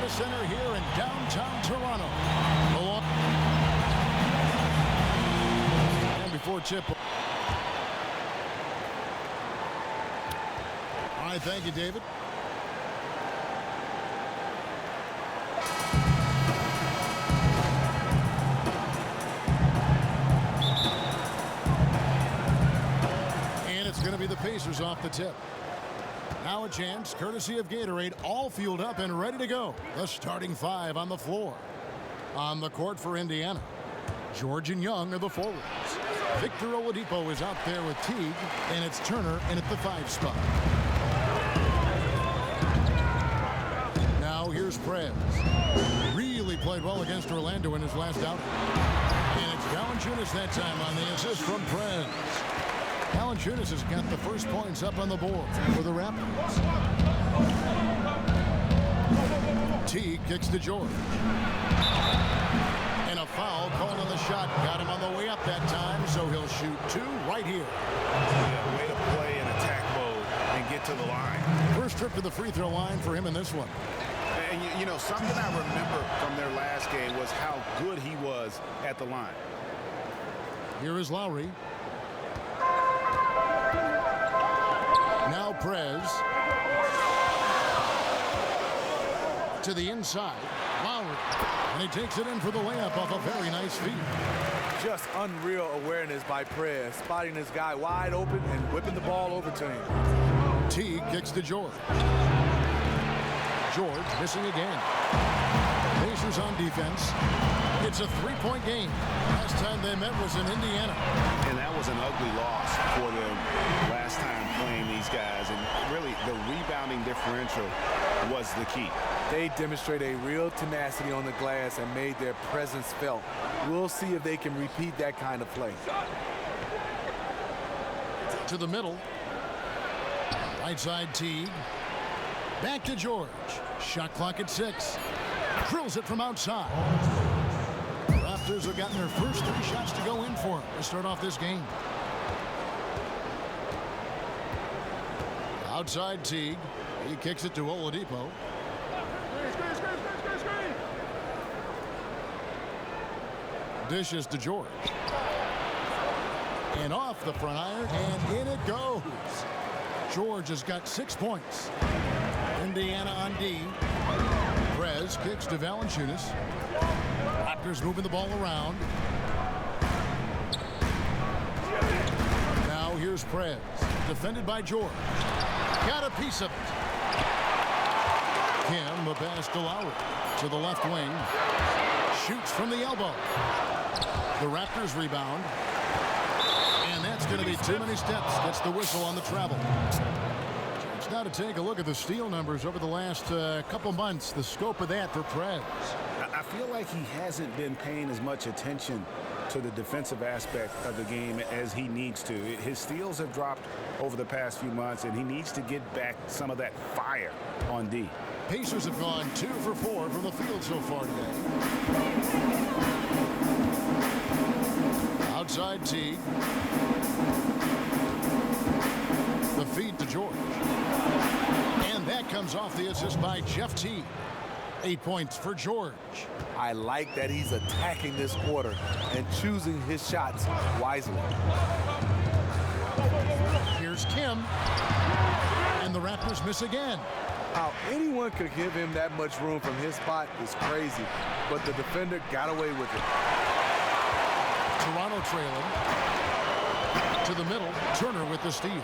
Staples Center here in downtown Toronto. And before tip. All right, thank you, David. And it's going to be the Pacers off the tip. Now a chance, courtesy of Gatorade, all fueled up and ready to go. The starting five on the floor. On the court for Indiana, George and Young are the forwards. Victor Oladipo is out there with Teague, and it's Turner in at the 5 spot. Now here's Prez. Really played well against Orlando in his last outing. And it's Valanciunas that time on the assist from Prez. Valanciunas has got the first points up on the board for the Raptors. Teague kicks to George. And a foul called on the shot. Got him on the way up that time, so he'll shoot 2 right here. Yeah, way to play in attack mode and get to the line. First trip to the free throw line for him in this one. And, you know, something I remember from their last game was how good he was at the line. Here is Lowry. Now Prez. To the inside. Lowry. And he takes it in for the layup off a very nice feed. Just unreal awareness by Prez, spotting this guy wide open and whipping the ball over to him. Teague kicks to George. George missing again. Pacers on defense. It's a 3-point game. Last time they met was in Indiana. And that was an ugly loss for them last time playing these guys. And really, the rebounding differential was the key. They demonstrate a real tenacity on the glass and made their presence felt. We'll see if they can repeat that kind of play. To the middle. Right side Teague. Back to George. Shot clock at 6. Drills it from outside. The Raptors have gotten their first 3 shots to go in for him to start off this game. Outside Teague. He kicks it to Oladipo. Dishes to George. And off the front iron, and in it goes. George has got 6 points. Indiana on D. Prez kicks to Valanciunas. Raptors moving the ball around. Now here's Prez. Defended by George. Got a piece of it. Kim, the pass to Lowry. To the left wing. Shoots from the elbow. The Raptors rebound. And that's going to be too many steps. Gets the whistle on the travel. It's now to take a look at the steal numbers over the last couple months. The scope of that for Prez. I feel like he hasn't been paying as much attention to the defensive aspect of the game as he needs to. His steals have dropped over the past few months, and he needs to get back some of that fire on D. Pacers have gone 2 for 4 from the field so far today. Outside Teague. The feed to George. And that comes off the assist by Jeff Teague. 8 points for George. I like that he's attacking this quarter and choosing his shots wisely. Here's Kim. And the Raptors miss again. How anyone could give him that much room from his spot is crazy, but the defender got away with it. Toronto trailing. To the middle, Turner with the steal.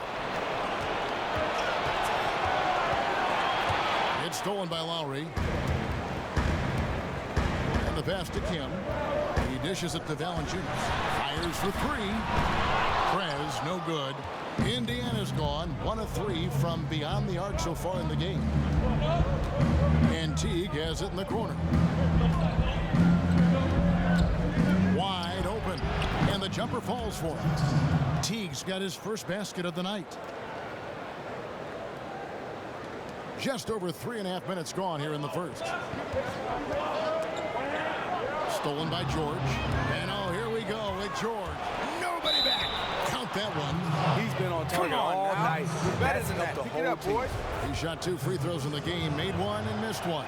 It's stolen by Lowry. And the pass to Kim. He dishes it to Valanciunas. Fires for 3. Prez, no good. Indiana's gone 1 of 3 from beyond the arc so far in the game. And Teague has it in the corner. Wide open. And the jumper falls for him. Teague's got his first basket of the night. Just over 3.5 minutes gone here in the first. Stolen by George. And oh, here we go with George. Nobody back. Count that one. He's been on target all night. Better than that. The Pick whole it up, team. boys. He shot 2 free throws in the game. Made 1 and missed 1.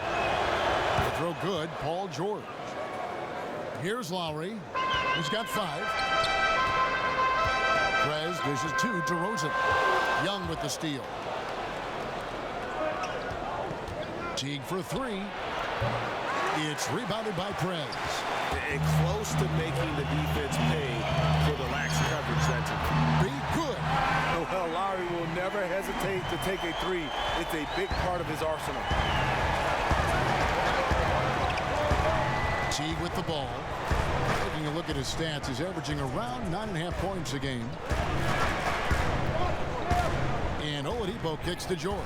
throw good. Paul George. Here's Lowry. He's got 5. Prez dishes 2 to Rosen. Young with the steal. Teague for 3. It's rebounded by Prez. And close to making the defense pay for the lax coverage that's Be good. Well, Lowry will never hesitate to take a 3. It's a big part of his arsenal. Teague with the ball. Taking a look at his stats, he's averaging around 9.5 points a game. And Oladipo kicks to George.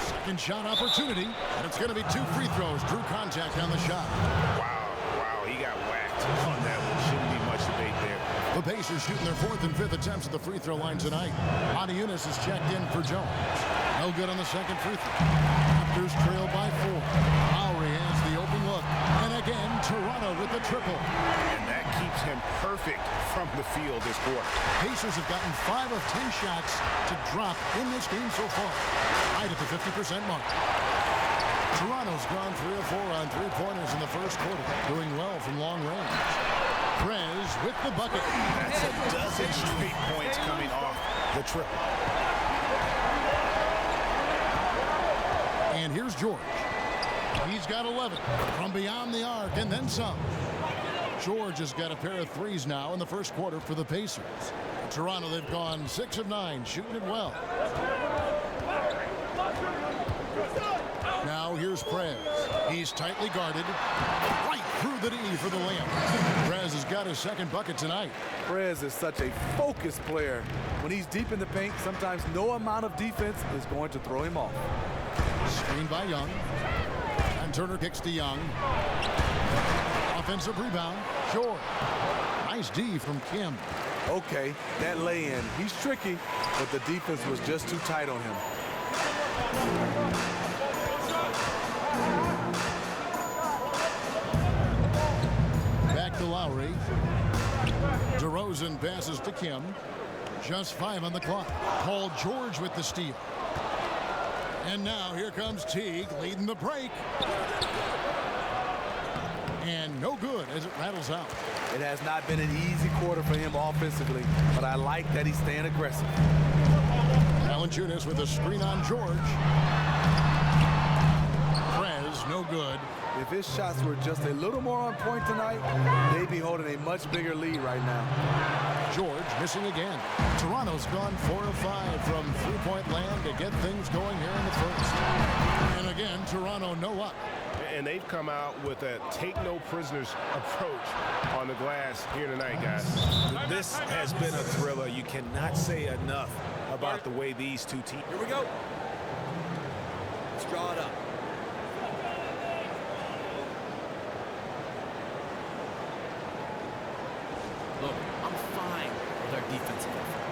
Second shot opportunity, and it's going to be 2 free throws. Drew contact on the shot. Wow, he got whacked on that one. Shouldn't be much debate there. The Pacers shooting their 4th and 5th attempts at the free throw line tonight. Motiejunas is checked in for Jones. No good on the second free throw. Raptors trail by 4. Lowry has the open look. And again, Toronto with the triple. And that keeps him perfect from the field this quarter. Pacers have gotten 5 of 10 shots to drop in this game so far. Right at the 50% mark. Toronto's gone 3 of 4 on 3-pointers in the first quarter. Doing well from long range. Prez with the bucket. That's a dozen straight points coming off the triple. And here's George. He's got 11 from beyond the arc and then some. George has got a pair of 3s now in the first quarter for the Pacers. Toronto, they've gone 6 of 9, shooting it well. Now here's Prez. He's tightly guarded. Right through the D for the layup. Prez has got his second bucket tonight. Prez is such a focused player. When he's deep in the paint, sometimes no amount of defense is going to throw him off. Screened by Young. And Turner kicks to Young. Offensive rebound. George. Nice D from Kim. Okay, that lay-in. He's tricky, but the defense was just too tight on him. Back to Lowry. DeRozan passes to Kim. Just 5 on the clock. Paul George with the steal. And now here comes Teague leading the break. And no good as it rattles out. It has not been an easy quarter for him offensively, but I like that he's staying aggressive. Valanciunas with a screen on George. Prez, no good. If his shots were just a little more on point tonight, they'd be holding a much bigger lead right now. George missing again. Toronto's gone 4 of 5 from three-point land to get things going here in the first. And again, Toronto no up. And they've come out with a take-no-prisoners approach on the glass here tonight, guys. This has been a thriller. You cannot say enough about the way these two teams. Here we go. Let's draw it up. Look, I'm fine with our defensive effort.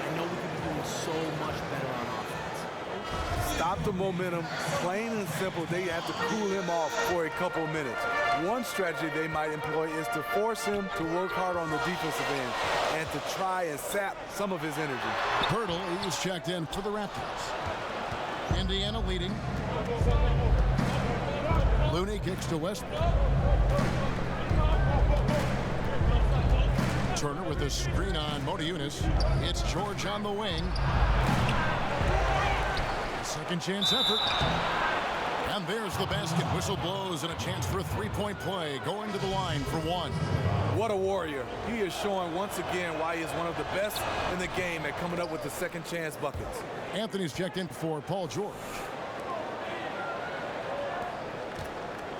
I know we could be doing so much better on offense. Stop the momentum. Plain and simple, they have to cool him off for a couple of minutes. One strategy they might employ is to force him to work hard on the defensive end and to try and sap some of his energy. Pirtle is checked in for the Raptors. Indiana leading. Looney kicks to Westbrook. Turner with a screen on Motiejunas. It's George on the wing. Second chance effort. And there's the basket. Whistle blows and a chance for a three-point play. Going to the line for 1. What a warrior. He is showing once again why he is one of the best in the game at coming up with the second chance buckets. Anthony's checked in for Paul George.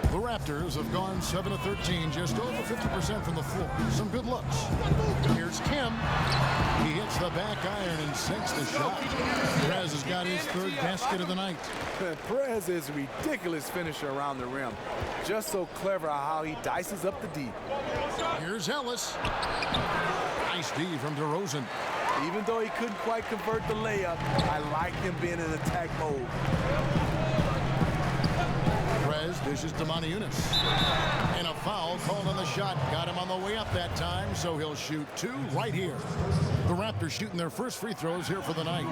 The Raptors have gone 7 of 13, just over 50% from the floor. Some good looks. Here's Kim. He hits the back iron and sinks the shot. Perez has got his 3rd basket of the night. Perez is a ridiculous finisher around the rim. Just so clever how he dices up the D. Here's Ellis. Nice D from DeRozan. Even though he couldn't quite convert the layup, I like him being in attack mode. Prez dishes to Moniunas. And a foul called on the shot. Got him on the way up that time, so he'll shoot 2 right here. The Raptors shooting their first free throws here for the night.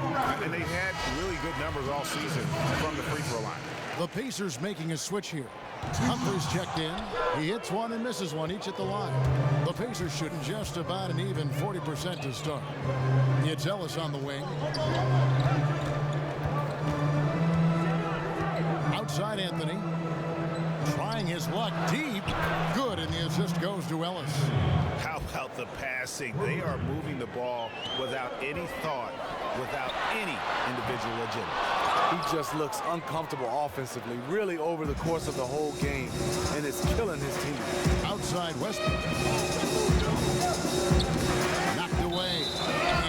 And they've had really good numbers all season from the free throw line. The Pacers making a switch here. Humphries checked in. He hits one and misses one, each at the line. The Pacers shooting just about an even 40% to start. It's Ellis on the wing. Outside Anthony. Trying his luck deep. Good, and the assist goes to Ellis. How about the passing? They are moving the ball without any thought, without any individual agility. He just looks uncomfortable offensively, really over the course of the whole game, and it's killing his team. Outside Westbrook. Knocked away,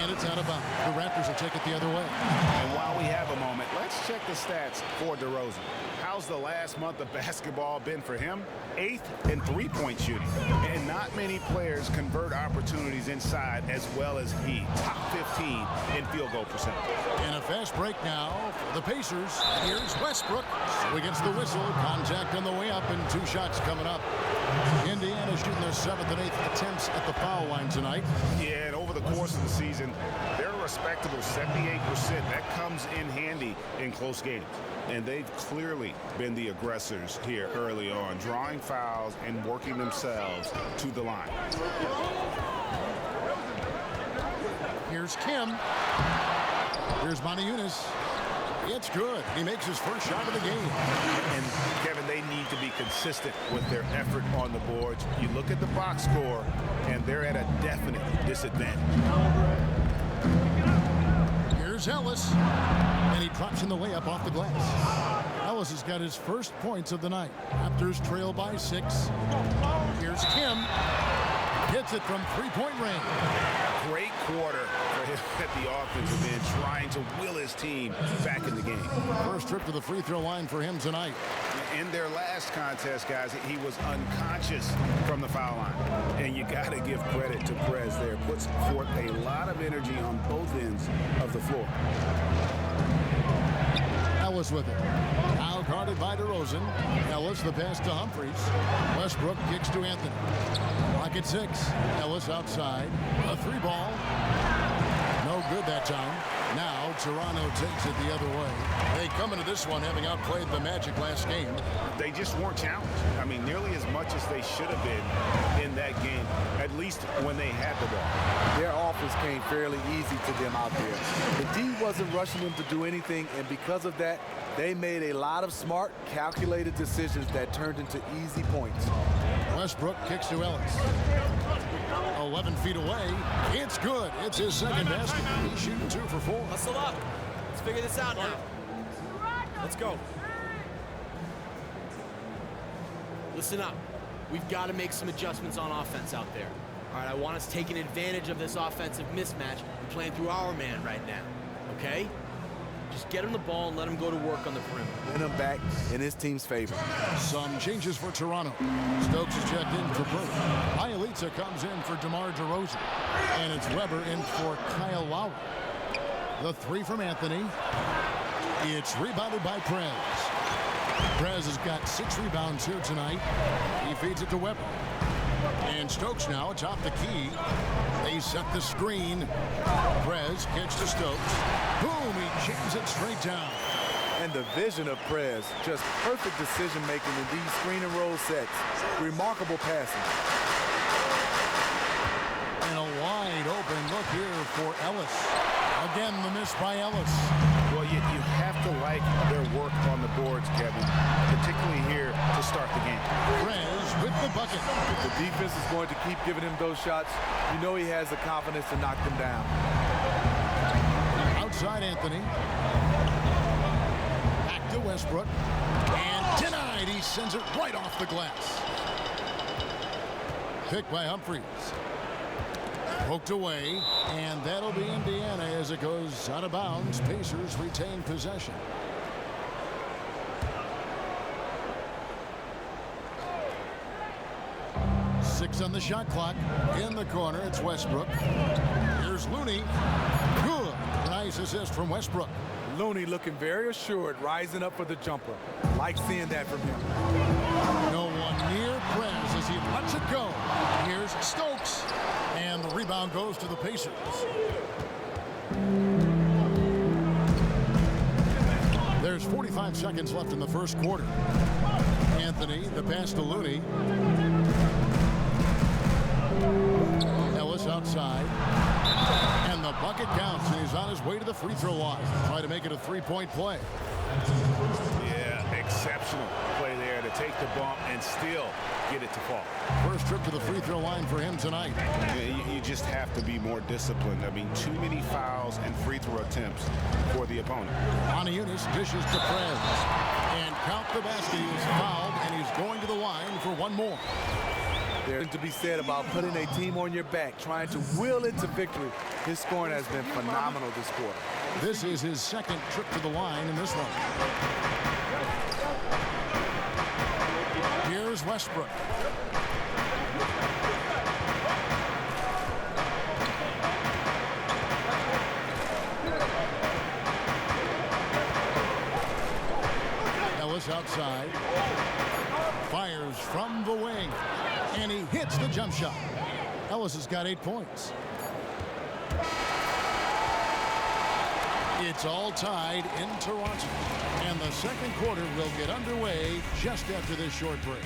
and it's out of bounds. The Raptors will take it the other way. And while we have a moment, let's check the stats for DeRozan. How's the last month of basketball been for him? 8th in three-point shooting. And not many players convert opportunities inside as well as he. Top 15 in field goal percentage. And a fast break now for the Pacers. Here's Westbrook. So against the whistle. Contact on the way up and 2 shots coming up. Indiana shooting their 7th and 8th attempts at the foul line tonight. Yeah, and over the course of the season, they're a respectable 78%. That comes in handy in close games. And they've clearly been the aggressors here early on, drawing fouls and working themselves to the line. Here's Kim. Here's Moniunas. It's good. He makes his first shot of the game. And, Kevin, they need to be consistent with their effort on the boards. You look at the box score, and they're at a definite disadvantage. Here's Ellis. And he drops in the layup off the glass. Ellis has got his first points of the night. Raptors trail by 6. Here's Kim. Hits it from three-point range. Great quarter for him at the offensive end, trying to will his team back in the game. First trip to the free throw line for him tonight. In their last contest, guys, he was unconscious from the foul line. And you got to give credit to Prez there. Puts forth a lot of energy on both ends of the floor. Ellis with it. Now guarded by DeRozan. Ellis the pass to Humphries. Westbrook kicks to Anthony. Clock at 6. Ellis outside. A 3-ball. No good that time. Now Toronto takes it the other way. They come into this one having outplayed the Magic last game. They just weren't challenged. I mean, nearly as much as they should have been in that game, at least when they had the ball. Their offense came fairly easy to them out there. The D wasn't rushing them to do anything, and because of that, they made a lot of smart, calculated decisions that turned into easy points. Westbrook kicks to Ellis. 11 feet away. It's good. It's his second basket. He's shooting 2 for 4. Hustle up. Let's figure this out now. Let's go. Listen up. We've got to make some adjustments on offense out there. All right, I want us taking advantage of this offensive mismatch and playing through our man right now. Okay? Just get him the ball and let him go to work on the perimeter. Win him back in his team's favor. Some changes for Toronto. Stokes is checked in for Burke. Ielitsa comes in for DeMar DeRozan. And it's Weber in for Kyle Lowry. The 3 from Anthony. It's rebounded by Prez. Prez has got 6 rebounds here tonight. He feeds it to Weber. And Stokes now atop the key. They set the screen. Prez kicks to Stokes. Boom, he jams it straight down. And the vision of Prez, just perfect decision-making in these screen and roll sets. Remarkable passing. And a wide open look here for Ellis. Again, the miss by Ellis. Well, you have to like their work on the boards, Kevin, particularly here to start the game. Prez with the bucket. If the defense is going to keep giving him those shots, you know he has the confidence to knock them down. Outside Anthony. Back to Westbrook. And denied. He sends it right off the glass. Picked by Humphries. Poked away, and that'll be Indiana as it goes out of bounds. Pacers retain possession. Six on the shot clock. In the corner, it's Westbrook. Here's Looney. Good. Nice assist from Westbrook. Looney looking very assured, rising up for the jumper. Like seeing that from him. No one near Prez as he lets it go. Here's Stokes. And the rebound goes to the Pacers. There's 45 seconds left in the first quarter. Anthony, the pass to Looney. Ellis outside. And the bucket counts, and he's on his way to the free throw line. Try to make it a three-point play. Yeah, exceptional play there to take the bump and still get it to fall. First trip to the free throw line for him tonight. You just have to be more disciplined. I mean, too many fouls and free throw attempts for the opponent. Oniunas dishes to Prez. And count the basket. He is fouled, and he's going to the line for one more. There's to be said about putting a team on your back, trying to will it to victory. His scoring has been phenomenal this quarter. This is his second trip to the line in this one. Here's Westbrook. Ellis outside. Fires from the wing. And he hits the jump shot. Ellis has got 8 points. It's all tied in Toronto. And the second quarter will get underway just after this short break.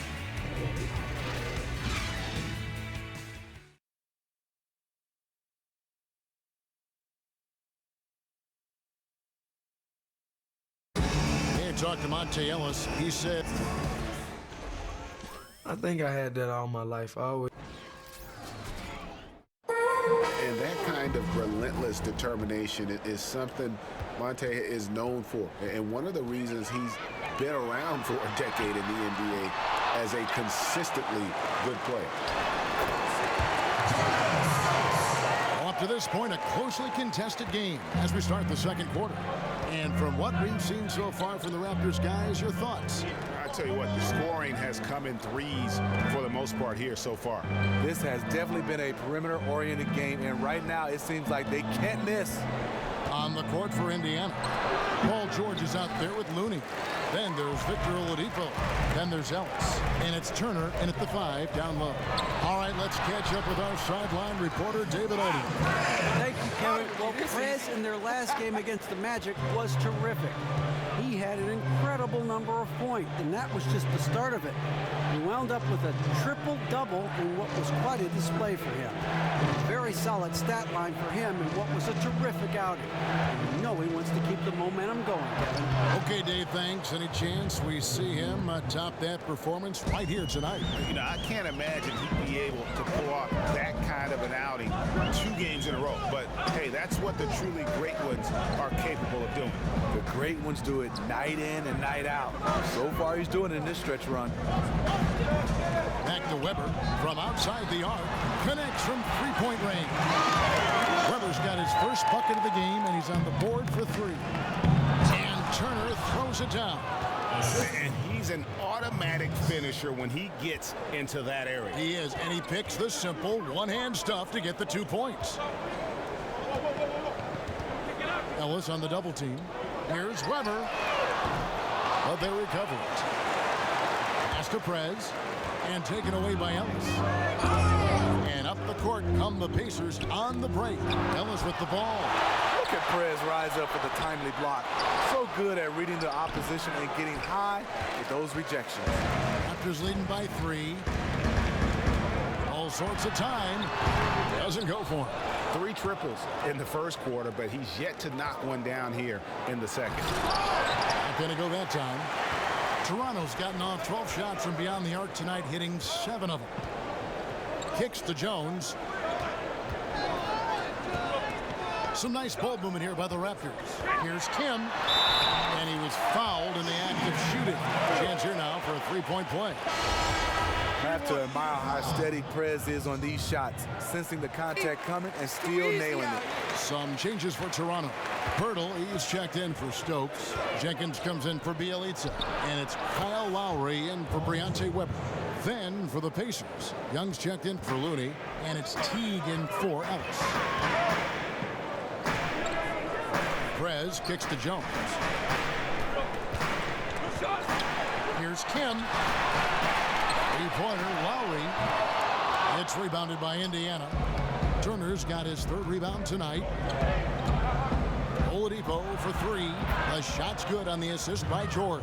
Hey, talk to Monte Ellis. He said, I think I had that all my life. I always. And that kind of relentless determination is something Monte is known for. And one of the reasons he's been around for a decade in the NBA as a consistently good player. Well, up to this point, a closely contested game as we start the second quarter. And from what we've seen so far from the Raptors, guys, your thoughts? I tell you what, the scoring has come in threes for the most part here so far. This has definitely been a perimeter-oriented game, and right now it seems like they can't miss. On the court for Indiana, Paul George is out there with Looney. Then there's Victor Oladipo. Then there's Ellis. And it's Turner in at the 5 down low. All right, let's catch up with our sideline reporter, David Odie. Thank you, Kevin. Well, Prez in their last game against the Magic was terrific. He had an incredible number of points, and that was just the start of it. He wound up with a triple-double in what was quite a display for him. Very solid stat line for him in what was a terrific outing. And you know he wants to keep the momentum going, Kevin. Okay, Dave, thanks. Any chance we see him top that performance right here tonight? You know, I can't imagine he'd be able to pull off that kind of an outing 2 games in a row. But, hey, that's what the truly great ones are capable of doing. The great ones do it night in and night out. So far, he's doing it in this stretch run. Back to Weber from outside the arc. Connects from three-point range. Weber's got his first bucket of the game, and he's on the board for 3. And Turner throws it down. And he's an automatic finisher when he gets into that area. He is, and he picks the simple one-hand stuff to get the 2 points. Ellis on the double team. Here's Weber. But they recover it. Pass to Prez. And taken away by Ellis. And up the court come the Pacers on the break. Ellis with the ball. Look at Prez rise up with a timely block. So good at reading the opposition and getting high with those rejections. Raptors leading by 3. All sorts of time. Doesn't go for him. 3 triples in the first quarter, but he's yet to knock one down here in the second. Not going to go that time. Toronto's gotten off 12 shots from beyond the arc tonight, hitting 7 of them. Kicks to Jones. Some nice ball movement here by the Raptors. Here's Kim. And he was fouled in the act of shooting. Chance here now for a 3-point play. I have to admire how steady Prez is on these shots, sensing the contact coming and still nailing it. Some changes for Toronto. Hurdle, he's checked in for Stokes. Jenkins comes in for Bielitsa. And it's Kyle Lowry in for Briante Weber. Then for the Pacers, Young's checked in for Looney. And it's Teague in for Ellis. Prez kicks to Jones. Here's Kim. Three-pointer, Lowry. It's rebounded by Indiana. Turner's got his third rebound tonight. Oladipo for three. The shot's good on the assist by George.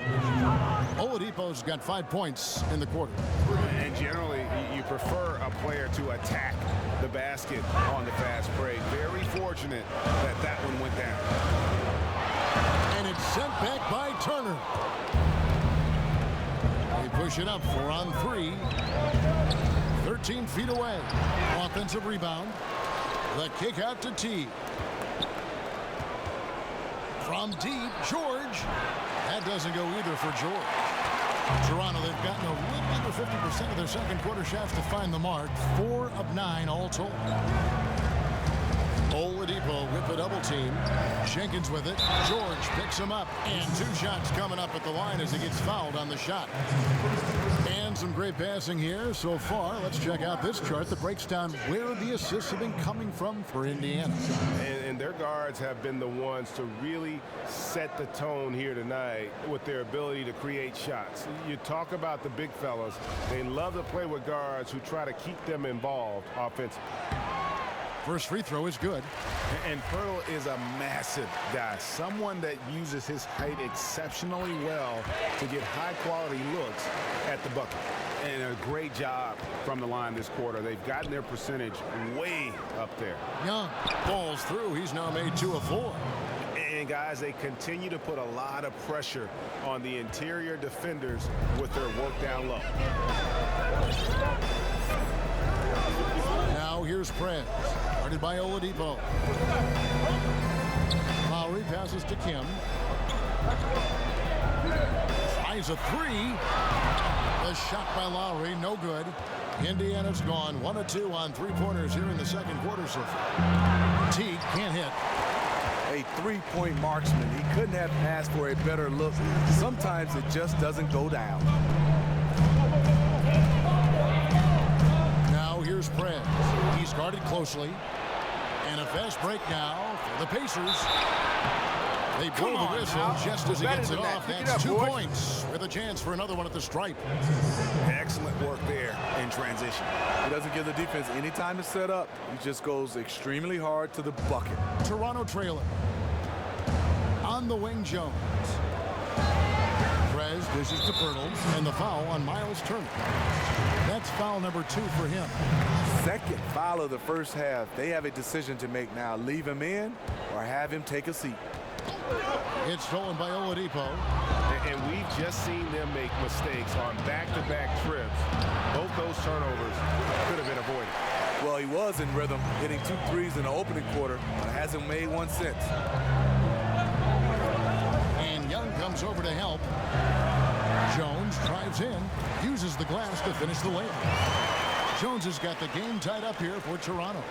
Oladipo's got 5 points in the quarter. And generally, you prefer a player to attack the basket on the fast break. Very fortunate that that one went down. And it's sent back by Turner. They push it up 4 on 3. 13 feet away. Offensive rebound. The kick out to T. From deep, George. That doesn't go either for George. Toronto, they've gotten a little under 50% of their second quarter shots to find the mark. 4 of 9 all told. Oladipo with the double team. Jenkins with it. George picks him up. And 2 shots coming up at the line as he gets fouled on the shot. And some great passing here so far. Let's check out this chart that breaks down where the assists have been coming from for Indiana. And their guards have been the ones to really set the tone here tonight with their ability to create shots. You talk about the big fellas. They love to play with guards who try to keep them involved offensively. First free throw is good. And Pirtle is a massive guy, someone that uses his height exceptionally well to get high-quality looks at the bucket. And a great job from the line this quarter. They've gotten their percentage way up there. Young falls through. He's now made 2 of 4. And guys, they continue to put a lot of pressure on the interior defenders with their work down low. Now here's Prez. Guarded by Oladipo. Lowry passes to Kim. Tries a 3. The shot by Lowry, no good. Indiana's gone 1 of 2 on 3-pointers here in the second quarter so far. Teague can't hit. A three-point marksman. He couldn't have asked for a better look. Sometimes it just doesn't go down. Now here's Prez. He's guarded closely. And a fast break now for the Pacers. They blow the whistle just as he gets it off. That's 2 points with a chance for another one at the stripe. Excellent work there in transition. He doesn't give the defense any time to set up. He just goes extremely hard to the bucket. Toronto trailer. On the wing, Jones. Prez dishes to Pirtle, and the foul on Miles Turner. That's foul number 2 for him. Second foul of the first half. They have a decision to make now. Leave him in or have him take a seat. It's stolen by Oladipo. And we've just seen them make mistakes on back-to-back trips. Both those turnovers could have been avoided. Well, he was in rhythm, hitting 2 threes in the opening quarter, but hasn't made one since. And Young comes over to help. Jones drives in, uses the glass to finish the layup. Jones has got the game tied up here for Toronto.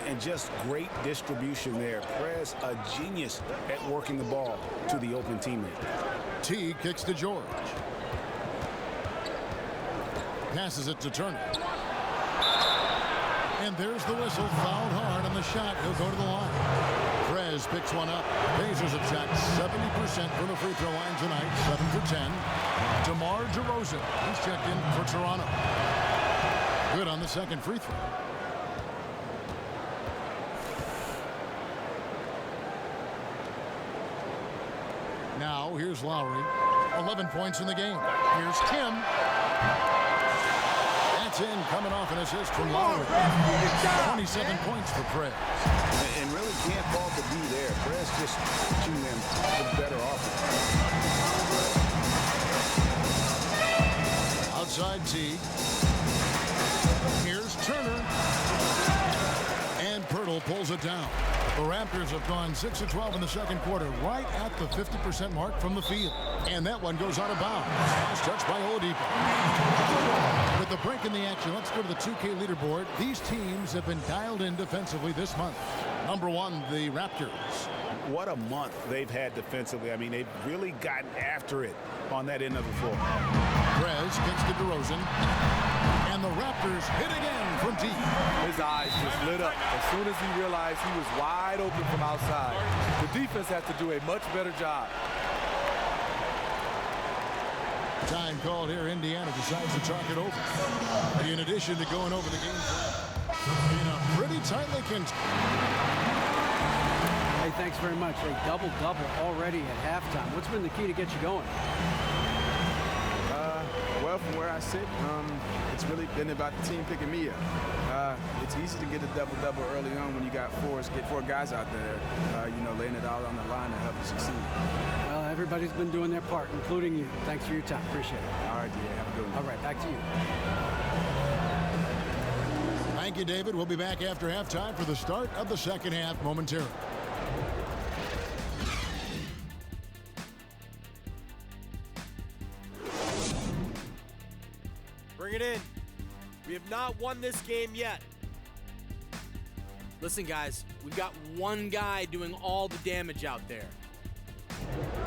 And just great distribution there. Prez, a genius at working the ball to the open teammate. T kicks to George. Passes it to Turner. And there's the whistle. Fouled hard on the shot. He'll go to the line. Prez picks one up. Pacers have shot 70% from the free throw line tonight. 7 for 10. DeMar DeRozan. He's checked in for Toronto. Good on the second free throw. Now here's Lowry. 11 points in the game. Here's Kim. That's in, coming off an assist from Lowry. 27 points for Prez. And really can't fault the D there. Prez just teaching them the better offense. Outside T. Here's Turner. And Pirtle pulls it down. The Raptors have gone 6 of 12 in the second quarter, right at the 50% mark from the field. And that one goes out of bounds. Last touch by Oladipo. With the break in the action, let's go to the 2K leaderboard. These teams have been dialed in defensively this month. Number 1, the Raptors. What a month they've had defensively. I mean, they've really gotten after it on that end of the floor. Prez kicks to DeRozan. And the Raptors hit again from deep. His eyes just lit up as soon as he realized he was wide open from outside. The defense has to do a much better job. Time called here. Indiana decides to talk it over. In addition to going over the game in a pretty tightly contested. Hey, thanks very much. A double-double already at halftime. What's been the key to get you going? Well, from where I sit, it's really been about the team picking me up. It's easy to get a double-double early on when you got four guys out there, laying it all on the line to help you succeed. Well, everybody's been doing their part, including you. Thanks for your time. Appreciate it. All right, DA, have a good one. All right, back to you. Thank you, David. We'll be back after halftime for the start of the second half momentarily. Bring it in. We have not won this game yet. Listen, guys, we've got one guy doing all the damage out there.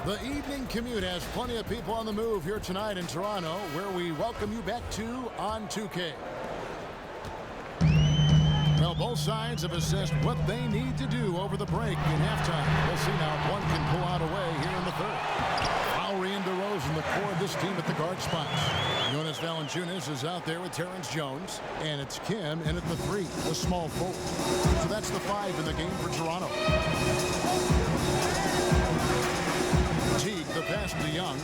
The evening commute has plenty of people on the move here tonight in Toronto, where we welcome you back to on 2K. Well, both sides have assessed what they need to do over the break in halftime. We'll see now if one can pull out away here in the third. Lowry and DeRozan, the core of this team at the guard spots. Jonas Valanciunas is out there with Terrence Jones, and it's Kim in at the 3, the small forward. So that's the 5 in the game for Toronto. Teague, the pass to Young,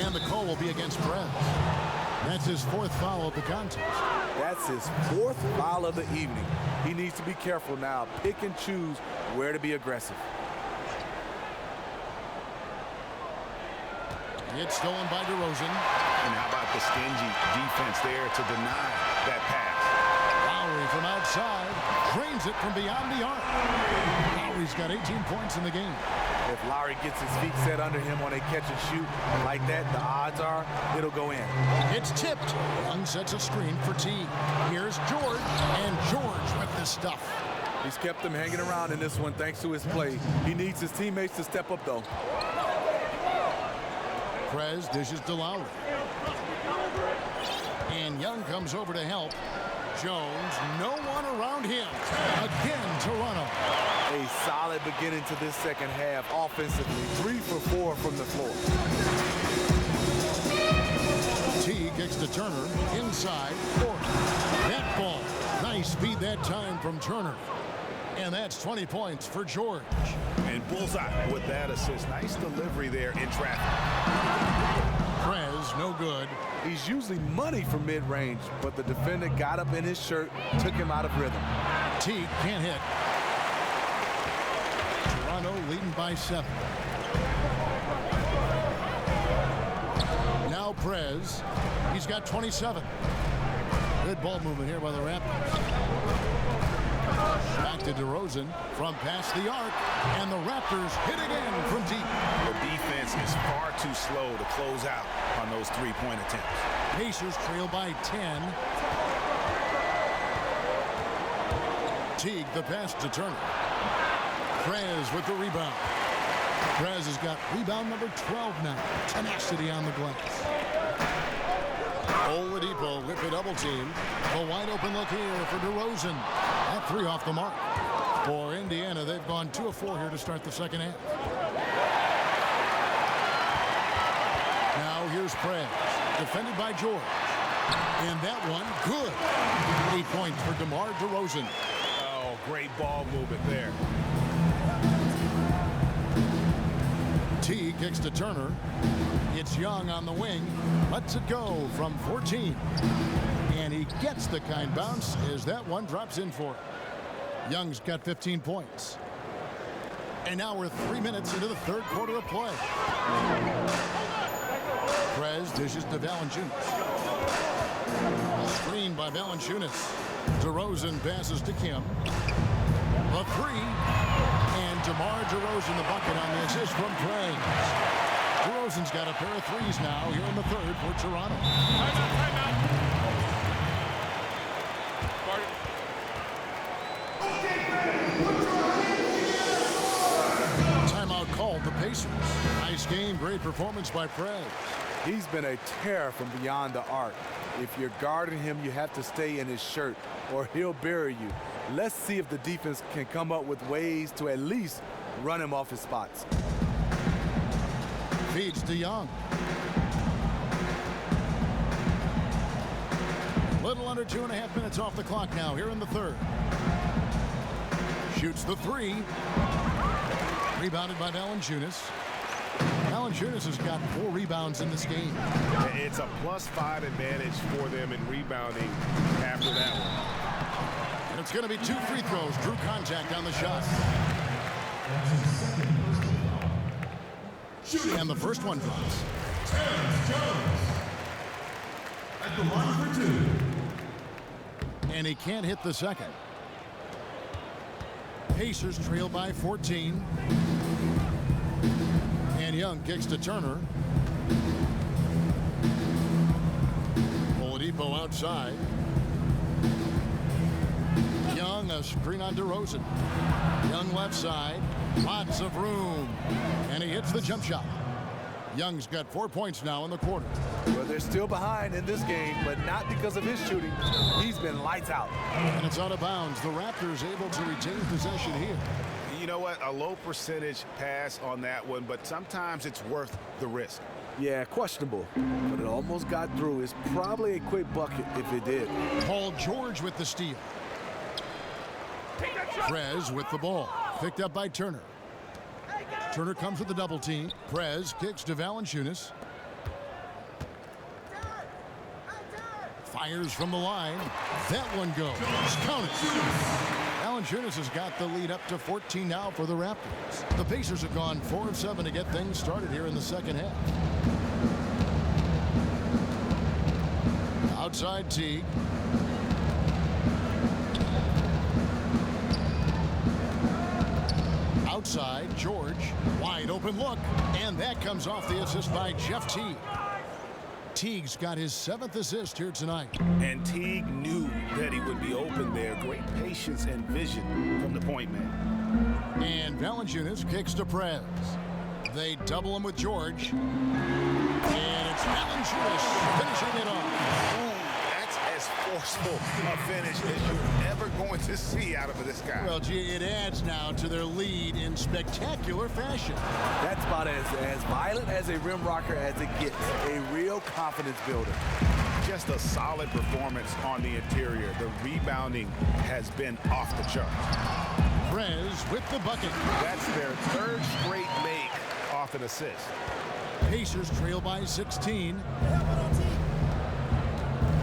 and the call will be against Perez. That's his 4th foul of the contest. That's his 4th foul of the evening. He needs to be careful now. Pick and choose where to be aggressive. It's stolen by DeRozan. And how about the stingy defense there to deny that pass? Lowry from outside drains it from beyond the arc. Lowry's got 18 points in the game. If Lowry gets his feet set under him on a catch and shoot like that, the odds are it'll go in. It's tipped. Young sets a screen for T. Here's George, and George with the stuff. He's kept them hanging around in this one thanks to his play. He needs his teammates to step up, though. Perez dishes to Lowry. And Young comes over to help. Jones, no one around him. Again, Toronto. A solid beginning to this second half offensively. 3 for 4 from the floor. T kicks to Turner. Inside. Ford. That ball. Nice speed that time from Turner. And that's 20 points for George. And bullseye with that assist. Nice delivery there in traffic. Perez, no good. He's usually money from mid-range, but the defender got up in his shirt, took him out of rhythm. T can't hit. Toronto leading by 7. Now Perez. He's got 27. Good ball movement here by the Raptors. Back to DeRozan from past the arc, and the Raptors hit again from deep. The defense is far too slow to close out on those 3-point attempts. Pacers trail by 10. Teague, the pass to Turner. Perez with the rebound. Perez has got rebound number 12 now. Tenacity on the glass. Oladipo with the double team. A wide open look here for DeRozan. That 3 off the mark. For Indiana, they've gone 2 of 4 here to start the second half. Now here's Perez, defended by George. And that one, good. 8 points for DeMar DeRozan. Oh, great ball movement there. T kicks to Turner. It's Young on the wing. Lets it go from 14. And he gets the kind bounce as that one drops in for him. Young's got 15 points. And now we're 3 minutes into the third quarter of play. Perez dishes to Valanciunas. Screen by Valanciunas. DeRozan passes to Kim. The 3. And DeMar DeRozan the bucket on the assist from Perez. DeRozan's got a pair of 3s now here in the third for Toronto. Timeout called the Pacers. Nice game, great performance by Perez. He's been a terror from beyond the arc. If you're guarding him, you have to stay in his shirt or he'll bury you. Let's see if the defense can come up with ways to at least run him off his spots. Feeds to Young. Little under 2.5 minutes off the clock now here in the third. Shoots the three. Rebounded by Valanciunas. Valanciunas has got 4 rebounds in this game. It's a +5 advantage for them in rebounding after that one. And it's going to be 2 free throws. Drew contact on the shot. And the first one drops. At the line for 2. And he can't hit the second. Pacers trail by 14. And Young kicks to Turner. Oladipo outside. Young, a screen on DeRozan. Young left side. Lots of room. And he hits the jump shot. Young's got 4 points now in the quarter. Well, they're still behind in this game, but not because of his shooting. He's been lights out. And it's out of bounds. The Raptors able to retain possession here. You know what? A low percentage pass on that one, but sometimes it's worth the risk. Yeah, questionable, but it almost got through. It's probably a quick bucket if it did. Paul George with the steal. Prez with the ball. Picked up by Turner. Turner comes with the double team. Prez kicks to Valanciunas. Fires from the line. That one goes. Count it. Valanciunas has got the lead up to 14 now for the Raptors. The Pacers have gone 4 of 7 to get things started here in the second half. Outside Teague. Outside, George. Wide open look. And that comes off the assist by Jeff Teague. Teague's got his 7th assist here tonight. And Teague knew that he would be open there. Great patience and vision from the point man. And Valanciunas kicks to Prez. They double him with George. And it's Valanciunas finishing it off. That's as forceful a finish as you're ever going to see out of this guy. Well, gee, it adds now to their lead in spectacular fashion. That's about as violent as a rim rocker as it gets. A real confidence builder. Just a solid performance on the interior. The rebounding has been off the charts. Prez with the bucket. That's their 3rd straight make off an assist. Pacers trail by 16.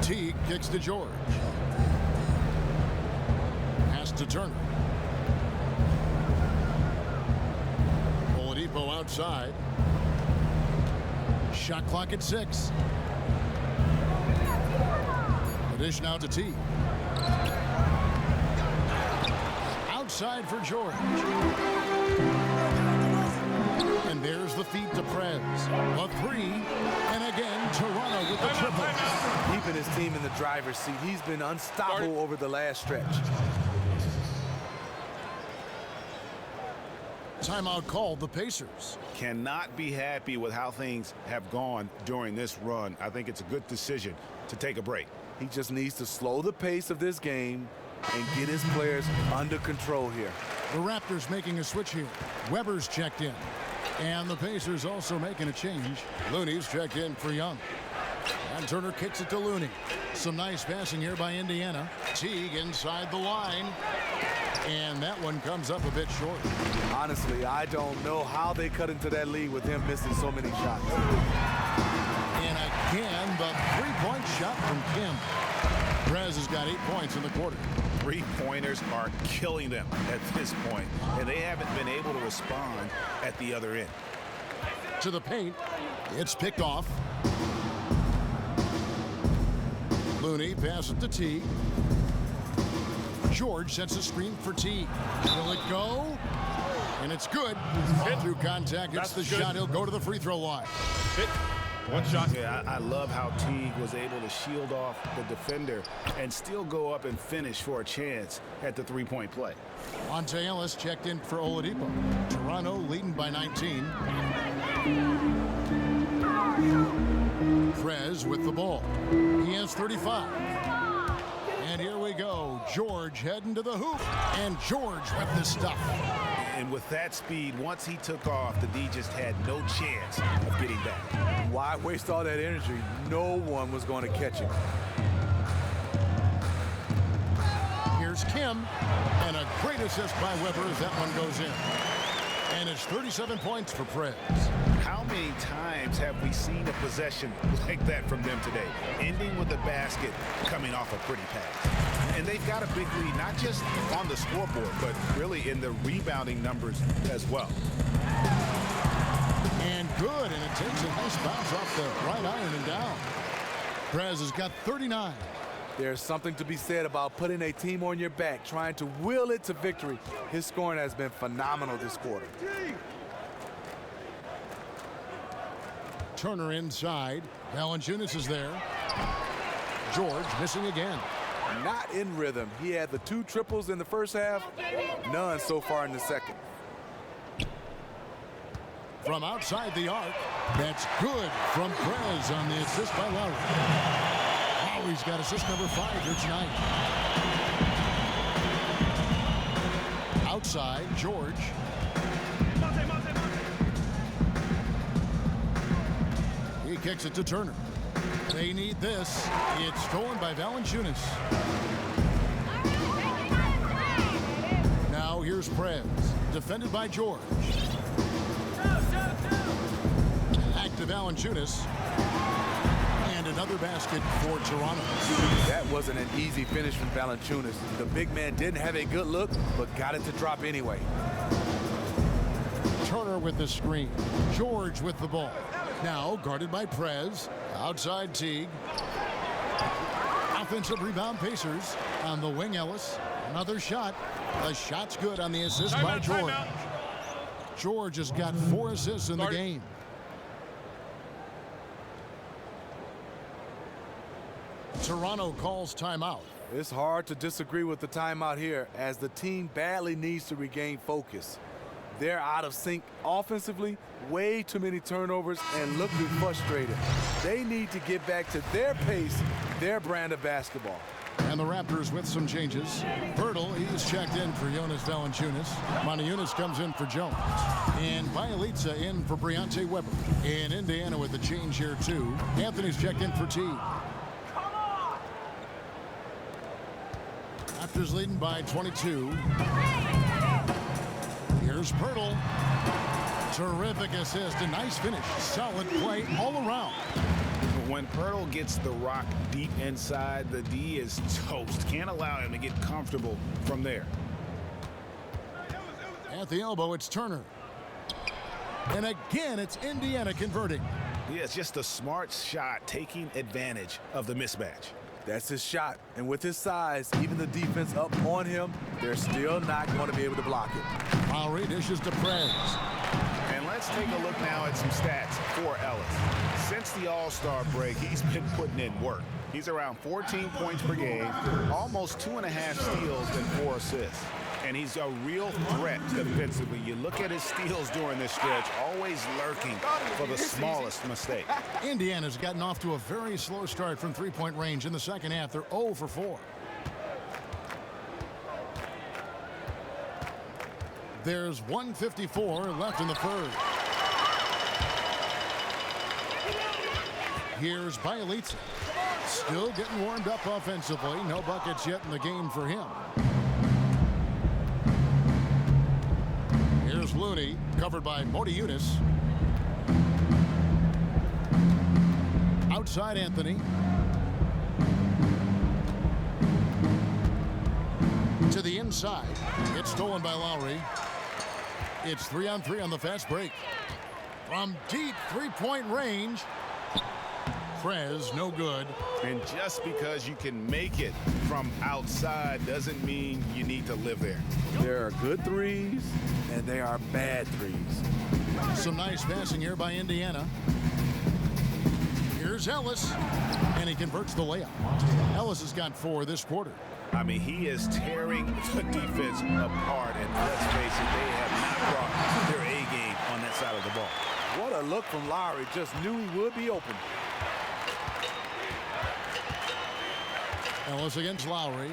Teague kicks to George. Pass to Turner. Oladipo outside. Shot clock at 6. The dish now to Teague. Outside for George. And there's the feed to Prez. A 3. And again, Toronto with the triple. Keeping his team in the driver's seat. He's been unstoppable over the last stretch. Timeout called the Pacers. Cannot be happy with how things have gone during this run. I think it's a good decision to take a break. He just needs to slow the pace of this game and get his players under control here. The Raptors making a switch here. Weber's checked in. And the Pacers also making a change. Looney's checked in for Young. And Turner kicks it to Looney. Some nice passing here by Indiana. Teague inside the line. And that one comes up a bit short. Honestly, I don't know how they cut into that lead with him missing so many shots. And again, the 3-point shot from Kim. Prez has got 8 points in the quarter. 3-pointers are killing them at this point, and they haven't been able to respond at the other end. To the paint. It's picked off. Looney passes to Teague. George sets a screen for Teague. Will it go? And it's good. Through contact, it's the shot. He'll go to the free throw line. One shot. Yeah, I love how Teague was able to shield off the defender and still go up and finish for a chance at the 3-point play. Monte Ellis checked in for Oladipo. Toronto leading by 19. ball. He has 35. And here we go. George heading to the hoop. And George with the stuff. And with that speed, once he took off, the D just had no chance of getting back. Why waste all that energy? No one was going to catch him. Here's Kim. And a great assist by Weber as that one goes in. And it's 37 points for Prez. How many times have we seen a possession like that from them today? Ending with a basket coming off a pretty pass. And they've got a big lead, not just on the scoreboard, but really in the rebounding numbers as well. And good, and it takes a nice bounce off the right iron and down. Prez has got 39. There's something to be said about putting a team on your back, trying to will it to victory. His scoring has been phenomenal this quarter. Turner inside. Valanciunas is there. George missing again. Not in rhythm. He had the 2 triples in the first half, none so far in the second. From outside the arc, that's good from Prez on the assist by Lowry. Lowry's got assist number 5 here tonight. Outside, George. He kicks it to Turner. They need this. It's stolen by Valanciunas. Now here's Prez, defended by George. Back to Valanciunas. And another basket for Toronto. That wasn't an easy finish from Valanciunas. The big man didn't have a good look, but got it to drop anyway. Turner with the screen. George with the ball. Now guarded by Prez. Outside Teague. Offensive rebound Pacers. On the wing, Ellis. Another shot. The shot's good on the assist by George. George has got 4 assists in the game. Toronto calls timeout. It's hard to disagree with the timeout here as the team badly needs to regain focus. They're out of sync offensively, way too many turnovers, and looking frustrated. They need to get back to their pace, their brand of basketball. And the Raptors with some changes. Bertle, he's checked in for Jonas Valanciunas. Montiunas comes in for Jones. And Bielitsa in for Briante Weber. In Indiana with the change here too. Anthony's checked in for Teague. Raptors leading by 22. Here's Bertle. Terrific assist, a nice finish. Solid play all around. When Bertle gets the rock deep inside, the D is toast. Can't allow him to get comfortable from there. At the elbow, it's Turner. And again, it's Indiana converting. Yeah, it's just a smart shot, taking advantage of the mismatch. That's his shot, and with his size, even the defense up on him, they're still not going to be able to block it. Lowry dishes to Prez. And let's take a look now at some stats for Ellis. Since the All-Star break, he's been putting in work. He's around 14 points per game, almost 2.5 steals and 4 assists. And he's a real threat defensively. You look at his steals during this stretch, always lurking for the smallest mistake. Indiana's gotten off to a very slow start from three-point range in the second half. They're 0 for 4. There's 1:54 left in the third. Here's Bielitsa. Still getting warmed up offensively. No buckets yet in the game for him. Here's Looney, covered by Montiunas. Outside Anthony. To the inside. It's stolen by Lowry. It's 3-on-3 on the fast break. From deep three-point range. Prez, no good. And just because you can make it from outside doesn't mean you need to live there. There are good threes, and there are bad threes. Some nice passing here by Indiana. Here's Ellis, and he converts the layup. Ellis has got 4 this quarter. I mean, he is tearing the defense apart, and let's face it, they have not brought their A game on that side of the ball. What a look from Lowry. Just knew he would be open. Ellis against Lowry.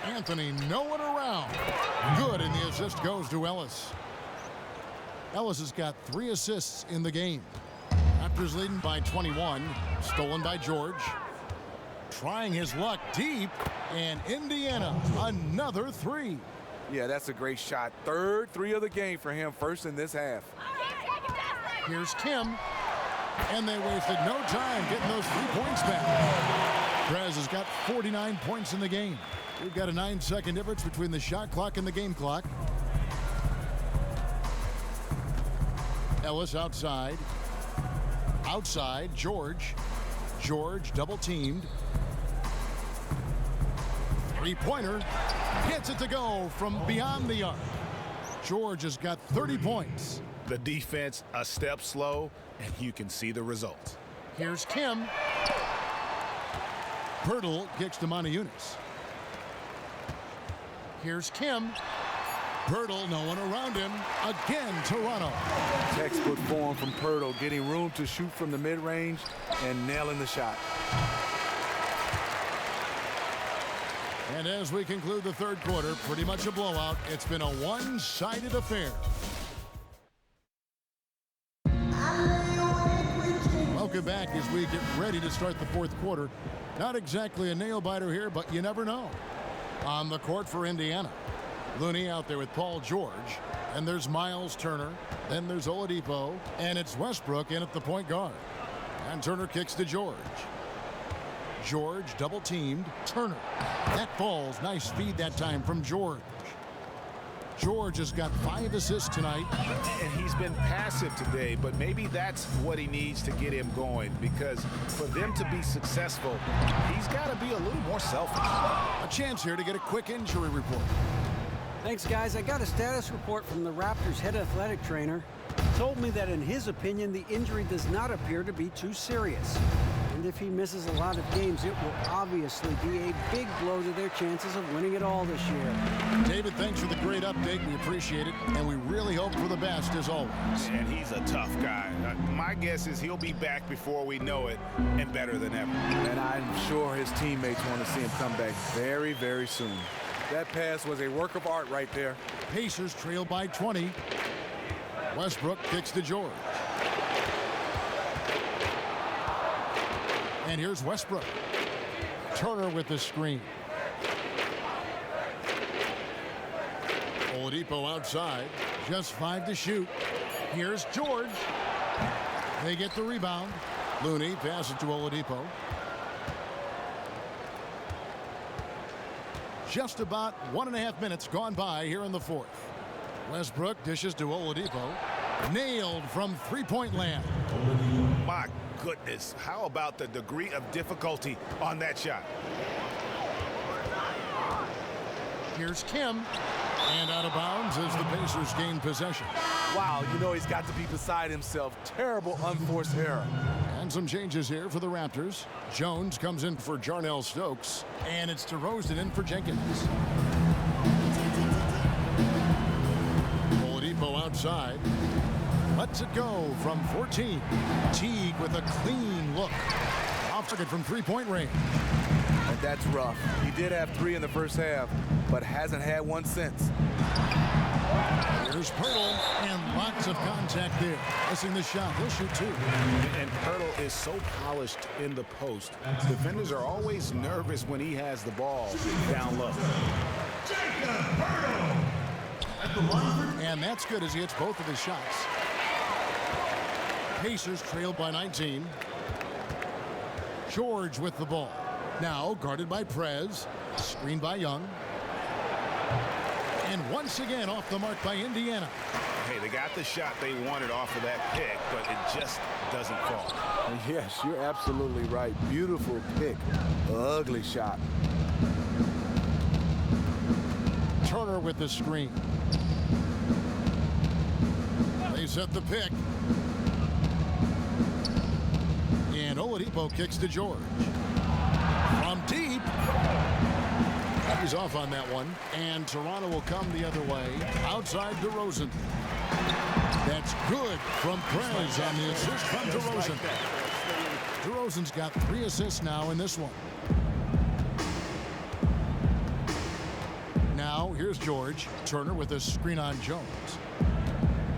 Anthony, no one around. Good, and the assist goes to Ellis. Ellis has got 3 assists in the game. Raptors leading by 21. Stolen by George. Trying his luck deep, and Indiana, another 3. Yeah, that's a great shot. Third 3 of the game for him, first in this half. Here's Kim, and they wasted no time getting those 3 points back. Prez has got 49 points in the game. We've got a 9-second difference between the shot clock and the game clock. Ellis outside. Outside, George. George double teamed. 3-pointer. Gets it to go from beyond the arc. George has got 30 points. The defense a step slow, and you can see the result. Here's Kim. Pirtle kicks to Moniunas. Here's Kim. Pirtle, no one around him. Again, Toronto. Textbook form from Pirtle, getting room to shoot from the mid-range and nailing the shot. And as we conclude the third quarter, pretty much a blowout. It's been a one-sided affair. Welcome back as we get ready to start the fourth quarter. Not exactly a nail-biter here, but you never know. On the court for Indiana, Looney out there with Paul George. And there's Miles Turner. Then there's Oladipo. And it's Westbrook in at the point guard. And Turner kicks to George. George double teamed. Turner. That falls. Nice feed that time from George. George has got 5 assists tonight. And he's been passive today, but maybe that's what he needs to get him going, because for them to be successful, he's got to be a little more selfish. A chance here to get a quick injury report. Thanks, guys. I got a status report from the Raptors head athletic trainer. He told me that in his opinion, the injury does not appear to be too serious. And if he misses a lot of games, it will obviously be a big blow to their chances of winning it all this year. David, thanks for the great update. We appreciate it, and we really hope for the best as always. And he's a tough guy. My guess is he'll be back before we know it, and better than ever. And I'm sure his teammates want to see him come back very, very soon. That pass was a work of art right there. Pacers trail by 20. Westbrook kicks to George. And here's Westbrook. Turner with the screen. Oladipo outside. Just 5 to shoot. Here's George. They get the rebound. Looney passes to Oladipo. Just about 1.5 minutes gone by here in the fourth. Westbrook dishes to Oladipo. Nailed from 3-point land. My goodness, how about the degree of difficulty on that shot? Here's Kim. And out of bounds as the Pacers gain possession. Wow, you know he's got to be beside himself. Terrible unforced error. And some changes here for the Raptors. Jones comes in for Jarnell Stokes. And it's DeRozan in for Jenkins. Oladipo outside. Lets it go from 14. Teague with a clean look. Off target from 3-point range. And that's rough. He did have 3 in the first half, but hasn't had one since. Here's Pirtle, and lots of contact there. Missing the shot. He'll shoot 2. And Pirtle is so polished in the post. Defenders are always nervous when he has the ball down low. And that's good as he hits both of his shots. Pacers trail by 19. George with the ball. Now guarded by Prez. Screened by Young. And once again off the mark by Indiana. Hey, they got the shot they wanted off of that pick, but it just doesn't fall. Yes, you're absolutely right. Beautiful pick. Ugly shot. Turner with the screen. They set the pick. And Oladipo kicks to George. From deep. He's off on that one. And Toronto will come the other way. Outside DeRozan. That's good from Prez on the assist from DeRozan. DeRozan's got 3 assists now in this one. George. Turner with a screen on Jones.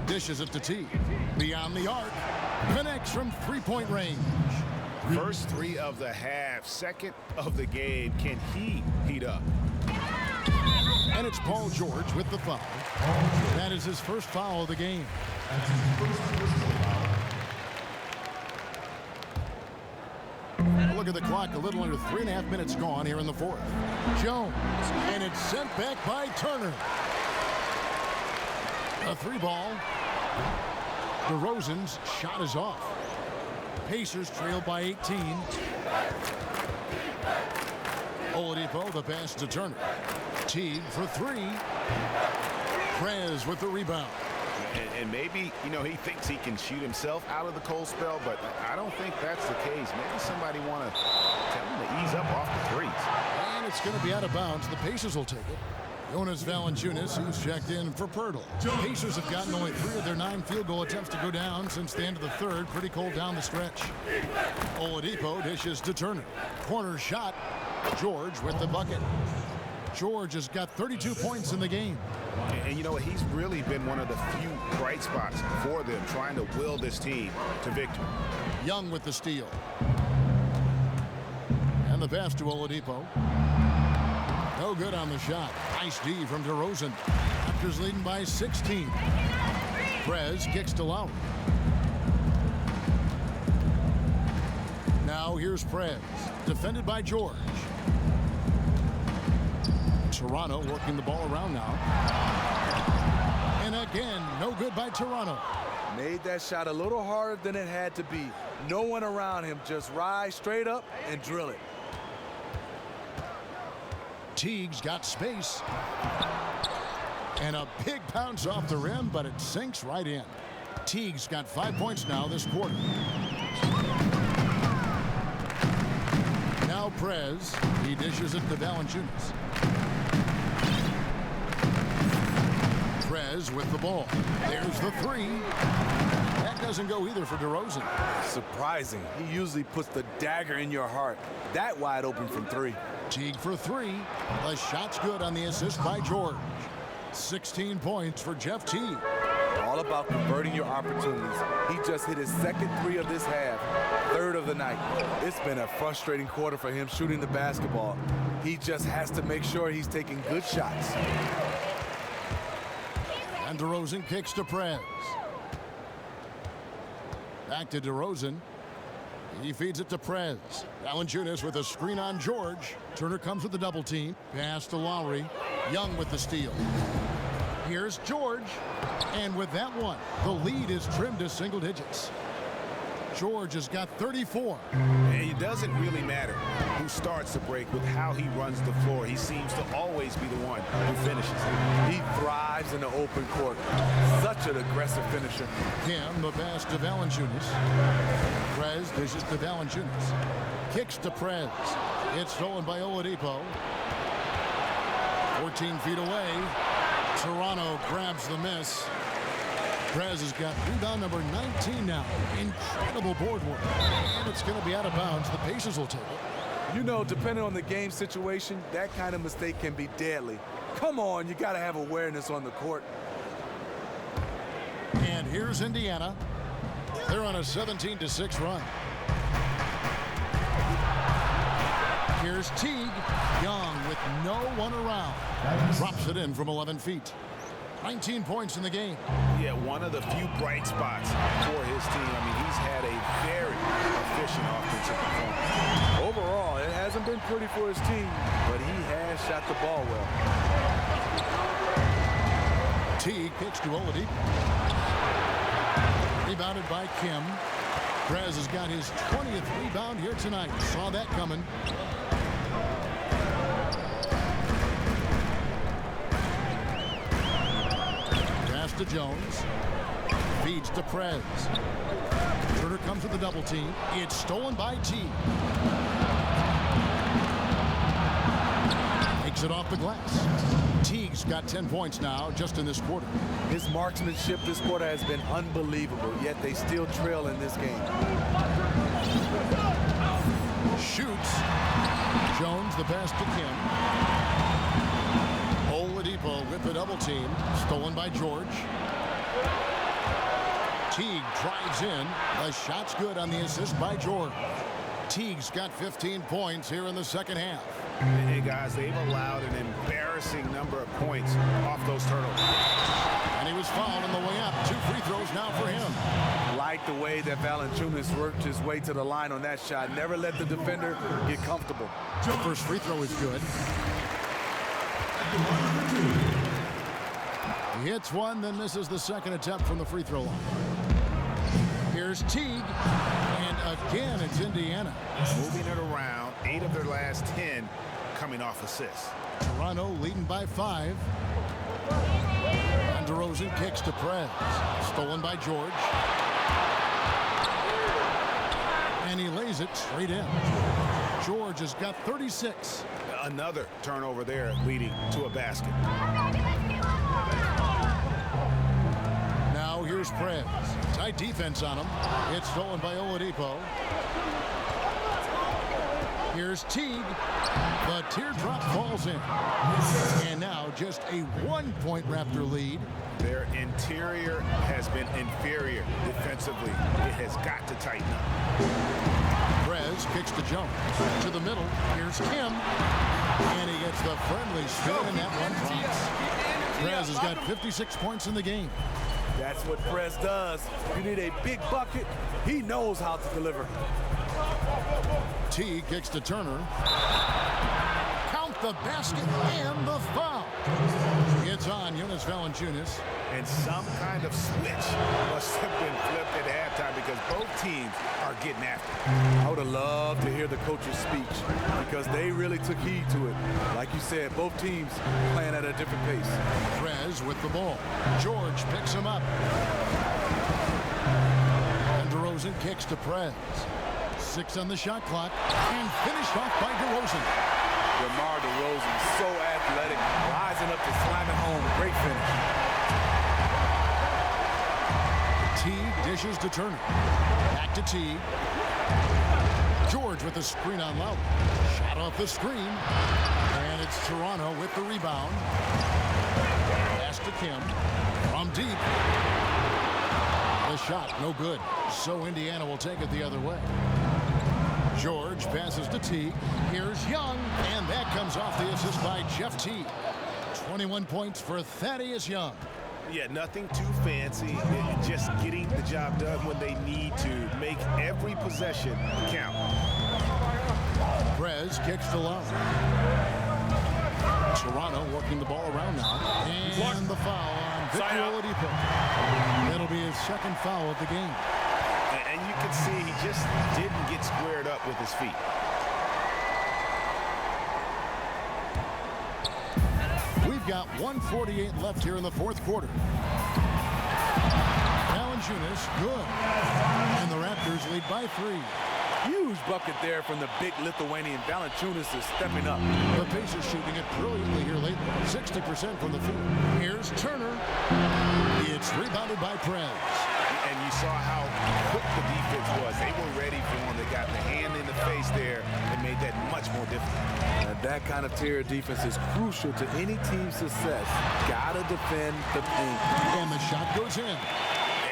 Dishes it to T. Beyond the arc. Connects from three-point range. First three of the half, second of the game. Can he heat up? And it's Paul George with the foul. That is his first foul of the game. Look at the clock, a little under 3.5 minutes gone here in the fourth. Jones, and it's sent back by Turner. A three ball. DeRozan's shot is off. Pacers trail by 18. Oladipo, the pass to Turner. Teague for three. Prez with the rebound. And maybe, he thinks he can shoot himself out of the cold spell, but I don't think that's the case. Maybe somebody want to tell him to ease up off the threes. And it's going to be out of bounds. The Pacers will take it. Jonas Valanciunas, he's checked in for Pirtle. Pacers have gotten only 3 of their 9 field goal attempts to go down since the end of the third. Pretty cold down the stretch. Oladipo dishes to Turner. Corner shot. George with the bucket. George has got 32 points in the game. And you know what? He's really been one of the few bright spots for them, trying to will this team to victory. Young with the steal. And the pass to Oladipo. No good on the shot. Nice D from DeRozan. Raptors leading by 16. Prez kicks to Lowry. Now here's Prez. Defended by George. Toronto working the ball around now. And again, no good by Toronto. Made that shot a little harder than it had to be. No one around him. Just rise straight up and drill it. Teague's got space. And a big bounce off the rim, but it sinks right in. Teague's got 5 points now this quarter. Now Prez. He dishes it to Valanciunas. Prez with the ball. There's the three. That doesn't go either for DeRozan. Surprising. He usually puts the dagger in your heart. That wide open from three. Teague for three. The shot's good on the assist by George. 16 points for Jeff Teague. All about converting your opportunities. He just hit his second three of this half, third of the night. It's been a frustrating quarter for him shooting the basketball. He just has to make sure he's taking good shots. And DeRozan kicks to Prez. Back to DeRozan. He feeds it to Prez. Valanciunas with a screen on George. Turner comes with the double team. Pass to Lowry. Young with the steal. Here's George. And with that one, the lead is trimmed to single digits. George has got 34. And it doesn't really matter who starts the break with how he runs the floor. He seems to always be the one who finishes it. He thrives in the open court. Such an aggressive finisher. Kim, the pass to Valanciunas. Prez dishes to Valanciunas. Kicks to Prez. It's stolen by Oladipo. 14 feet away. Toronto grabs the miss. Prez has got rebound number 19 now. Incredible board work. And it's going to be out of bounds. The Pacers will take it. You know, depending on the game situation, that kind of mistake can be deadly. Come on, you got to have awareness on the court. And here's Indiana. They're on a 17-6 run. Here's Teague. Young with no one around. Drops it in from 11 feet. 19 points in the game. Yeah, one of the few bright spots for his team. I mean, he's had a very efficient offensive performance. Overall, it hasn't been pretty for his team, but he has shot the ball well. Teague kicks to Oladipo. Rebounded by Kim. Prez has got his 20th rebound here tonight. Saw that coming. To Jones. Feeds to Prez. Turner comes with the double team. It's stolen by Teague. Takes it off the glass. Teague's got 10 points now just in this quarter. His marksmanship this quarter has been unbelievable, yet they still trail in this game. Shoots. Jones the pass to Kim. Oladipo with the double team. Stolen by George. Teague drives in. The shot's good on the assist by George. Teague's got 15 points here in the second half. Hey, guys, they've allowed an embarrassing number of points off those turnovers. And he was fouled on the way up. 2 free throws now for him. Like the way that Valanciunas worked his way to the line on that shot. Never let the defender get comfortable. The first free throw is good. He hits one, then misses the second attempt from the free throw line. Here's Teague. And again, it's Indiana. Moving it around. 8 of their last 10 coming off assists. Toronto leading by 5. And DeRozan kicks to Prez. Stolen by George. And he lays it straight in. George has got 36. Another turnover there leading to a basket. Now here's Prez. Tight defense on him. It's stolen by Oladipo. Here's Teague. The teardrop falls in. And now just a 1-point Raptor lead. Their interior has been inferior defensively. It has got to tighten up. Prez kicks to Jones. To the middle. Here's Kim. And he gets the friendly spin, and that one drops. Prez has got 56 points in the game. That's what Prez does. You need a big bucket. He knows how to deliver. T kicks to Turner. Count the basket and the foul. It's on Jonas Valanciunas. And some kind of switch must have been flipped at halftime because both teams are getting after it. I would have loved to hear the coach's speech because they really took heed to it. Like you said, both teams playing at a different pace. Prez with the ball. George picks him up. And DeRozan kicks to Prez. 6 on the shot clock. And finished off by DeRozan. DeMar DeRozan, so athletic, rising up to slam it home. Great finish. Teague dishes to Turner. Back to Teague. George with the screen on Lowry. Shot off the screen. And it's Toronto with the rebound. Pass to Kim. From deep. The shot, no good. So Indiana will take it the other way. George passes to Teague. Here's Young. And that comes off the assist by Jeff Teague. 21 points for Thaddeus Young. Yeah, nothing too fancy. Just getting the job done when they need to. Make every possession count. Prez kicks to Love. Toronto working the ball around now. And the foul on Victor Oladipo. That'll be his second foul of the game. And you can see he just didn't get squared up with his feet. We've got 1:48 left here in the fourth quarter. Valanciunas, good. And the Raptors lead by 3. Huge bucket there from the big Lithuanian. Valanciunas is stepping up. The Pacers shooting it brilliantly here lately. 60% from the field. Here's Turner. It's rebounded by Prez. And you saw how quick the defense was. They were ready for him. They got the hand in the face there and made that much more difficult. And that kind of tier defense is crucial to any team's success. Gotta defend the paint. And the shot goes in.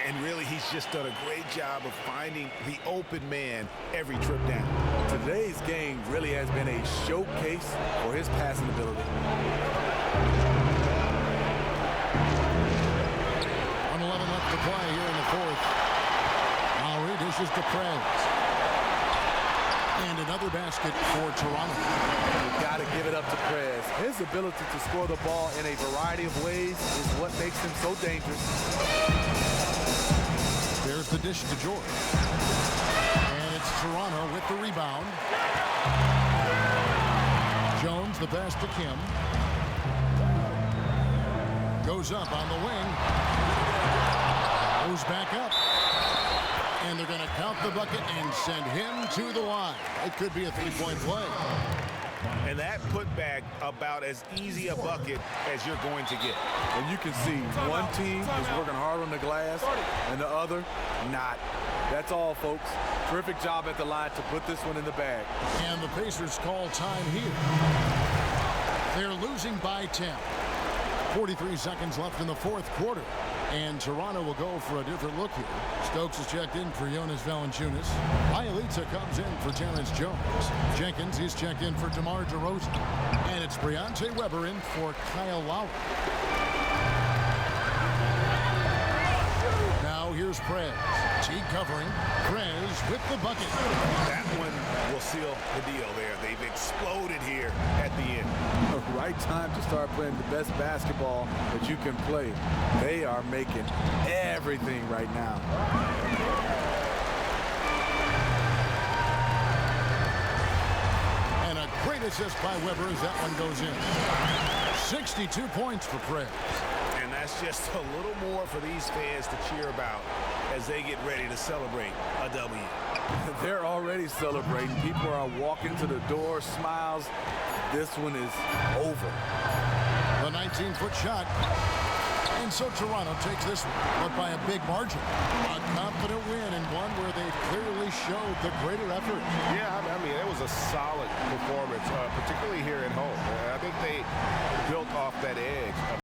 And really, he's just done a great job of finding the open man every trip down. Today's game really has been a showcase for his passing ability. 1:11 left to play here in the fourth. Lowry dishes to Prez. And another basket for Toronto. You got to give it up to Prez. His ability to score the ball in a variety of ways is what makes him so dangerous. There's the dish to George. And it's Toronto with the rebound. Jones, the pass to Kim. Goes up on the wing. Goes back up. And they're going to count the bucket and send him to the line. It could be a 3-point play. And that putback about as easy a bucket as you're going to get. And you can see one team is working hard on the glass and the other not. That's all, folks. Terrific job at the line to put this one in the bag. And the Pacers call time here. They're losing by 10. 43 seconds left in the fourth quarter. And Toronto will go for a different look here. Stokes is checked in for Jonas Valanciunas. Ielitsa comes in for Terrence Jones. Jenkins is checked in for DeMar DeRozan. And it's Briante Weber in for Kyle Lowry. Now here's Prez. Teague covering. Prez with the bucket. That one will seal the deal there. They've exploded here at the end. The right time to start playing the best basketball that you can play. They are making everything right now. And a great assist by Weber as that one goes in. 62 points for Prez. And that's just a little more for these fans to cheer about as they get ready to celebrate a W. They're already celebrating. People are walking to the door, smiles. This one is over. The 19-foot shot. And so Toronto takes this one, but by a big margin. A confident win and one where they clearly showed the greater effort. Yeah, I mean, it was a solid performance, particularly here at home. I think they built off that edge of